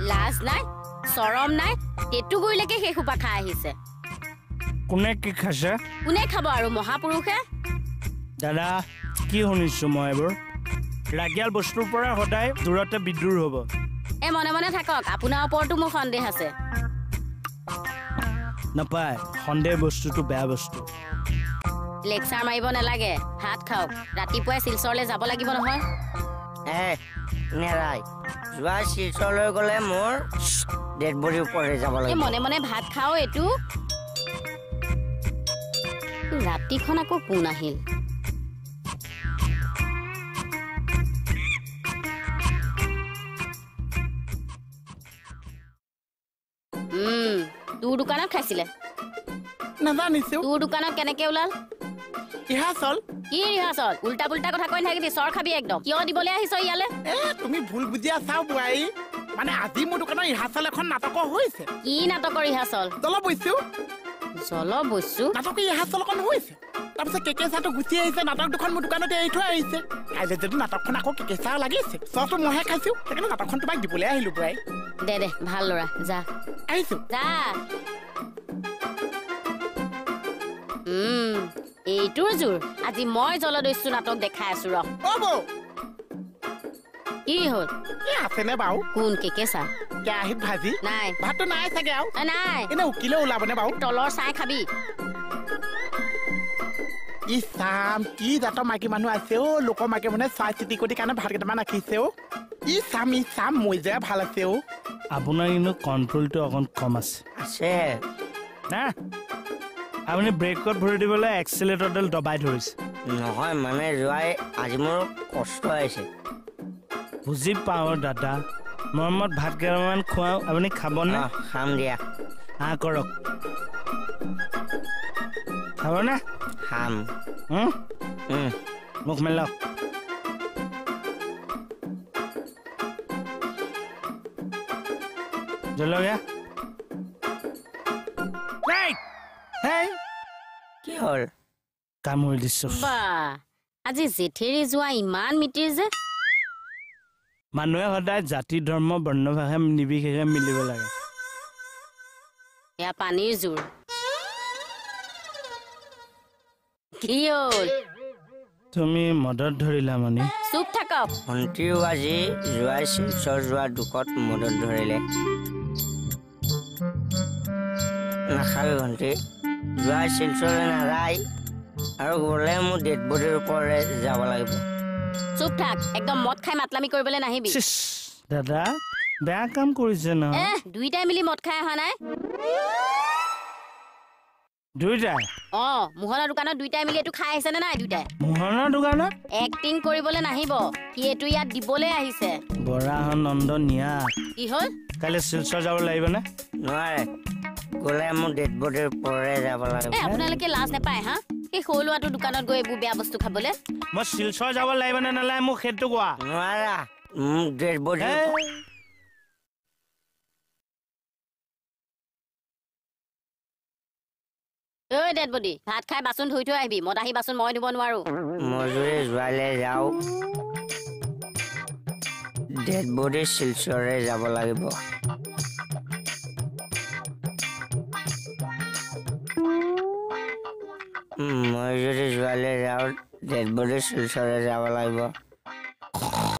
লাজ নাই চৰম নাই টেটু গৈলেকে সেই খোপা খাই আহিছে কোনে কি খাইছে কোনে খাব আৰু মহাপুৰুষে দাদা কি শুনিছো মই এইবোৰ ৰাগিয়াল বস্তুৰ পৰা সদায় দূৰতে বিদ্ৰোহ হ'ব এ মনে মনে থাকক আপোনাৰ ওপৰতো মোৰ সন্দেহ আছে নাপায় সন্দেহ বস্তুটো বেয়া বস্তু লেকচাৰ মাৰিব নালাগে ভাত খাওক ৰাতিপুৱাই শিলচৰলৈ যাব লাগিব নহয় নেৰাই যোৱা শিলচৰলৈ গ'লে মোৰ ডেড বডিৰ ওপৰলৈ যাব এই লাগিব মনে মনে ভাত খাও এইটো ৰাতিখন আকৌ কোন আহিল তোৰ দোকানত খাইছিলে নাজানিছো তোৰ দোকানত কেনেকে ওলাল ৰিহাৰ্চল কি ৰিহাৰ্চল উল্টা পুল্টা কথা কৈ নাথাকিবি চৰ খাবি একদম কিয় দিবলৈ আহিছ ইয়ালে তুমি ভুল বুজি আছাও বোৱাৰী মানে আজি মোৰ দোকানৰ ৰিহাৰ্চল এখন নাটকৰ হৈছে কি নাটকৰ ৰিহাৰ্চল জলবৈছো নাটকৰ ৰিহাৰ্চল এখন হৈছে তাৰপিছত কেকেচাটো গুচি আহিছে নাটক দুখন মোৰ দোকানতে এৰি থৈ আহিছে কাইলৈ যদি নাটকখন আকৌ কেকেচা লাগিছে চটো মইহে খাইছো সেইকাৰণে নাটকখন তোমাক দিবলৈ আহিলো বোৱাৰী দে ভাল ল'ৰা যা আহিছো যা এইটোৰ জোৰ আজি মই জলদস্যু নাটক দেখাই আছো ৰ কি হ'ল আছেনে বাৰু কোন কেকেচা কেৰাহীত ভাজি নাই ভাতটো নাই চাগে আৰু নাই এনে উকিলে ওলাবনে বাৰু তলৰ চাই খাবি চাম কি জাতৰ মাইকী মানুহ আছে লোকৰ মাইকী মানুহে চাই চিটি কৰি কাৰণে ভাত কেইটামান ৰাখিছে চাম মই যে ভাল আছে আপোনাৰ কিন্তু কণ্ট্ৰলটো অকণ কম আছে আছে না আপুনি ব্ৰেকত ভৰি দিবলৈ এক্সিলেটৰডাল দবাই ধৰিছে নহয় মানে যোৱাই আজি মোৰ কষ্ট হৈছে বুজি পাওঁ দাদা মৰমত ভাত কেইটামান খুৱাওঁ আপুনি খাবনে খাম দিয়া কৰক খাবনে খাম মুখ মেলক জলকীয়া কি হ'ল কামুৰি দিছো বা আজি জেঠেৰি যোৱা ইমান মিতিৰ যে মানুহে সদায় জাতি ধৰ্ম বৰ্ণ ভাষা নিৰ্বিশেষে মিলিব লাগে এয়া পানীৰ জোৰ কি হ'ল তুমি মদত ধৰিলা মনি চুপ থাকক ভণ্টিও আজি যোৱাই শিলচৰ যোৱা দুখত মদত ধৰিলে নাখাবি ভণ্টি যোৱাই শিলচৰলৈ নাযায় আৰু গ'লে মোৰ ডেড বডিৰ ওপৰলৈ যাব লাগিব চুপ থাক একদম মদ খাই মাতলামি কৰিবলৈ নাহিবি দাদা বেয়া কাম কৰিছে ন দুইটাই মিলি মদ খাই অহা নাই দুইটাই মোহনৰ দোকানত দুইটাই মিলি এইটো খাই আহিছে নে নাই দুইটাই মোহনৰ দোকানত এক্টিং কৰিবলৈ নাহিব সি এইটো ইয়াত দিবলৈ আহিছে বৰাহন নন্দ নিয়া কি হ'ল কাইলৈ শিলচৰ যাব লাগিব নে নোৱাৰে গ'লে মোৰ ডেড বডিৰ ওপৰলৈ যাব লাগিব আপোনালোকে লাজ নাপায় হা এই সৰু ল'ৰাটোৰ দোকানত গৈ এইবোৰ বেয়া বস্তু খাবলৈ মই শিলচৰ যাব লাগিব নে নালাগে মোক সেইটো কোৱা নোৱাৰা মোক ডেড বডি ঐ ডেড বডি ভাত খাই বাচন ধুই থৈ আহিবি মদ আহি বাচন মই ধুব নোৱাৰো মই যদি যোৱালৈ যাওঁ ডেড বডি শিলচৰলৈ যাব লাগিব মই যদি যোৱালৈ যাওঁ ডেড বডি শিলচৰলৈ যাব লাগিব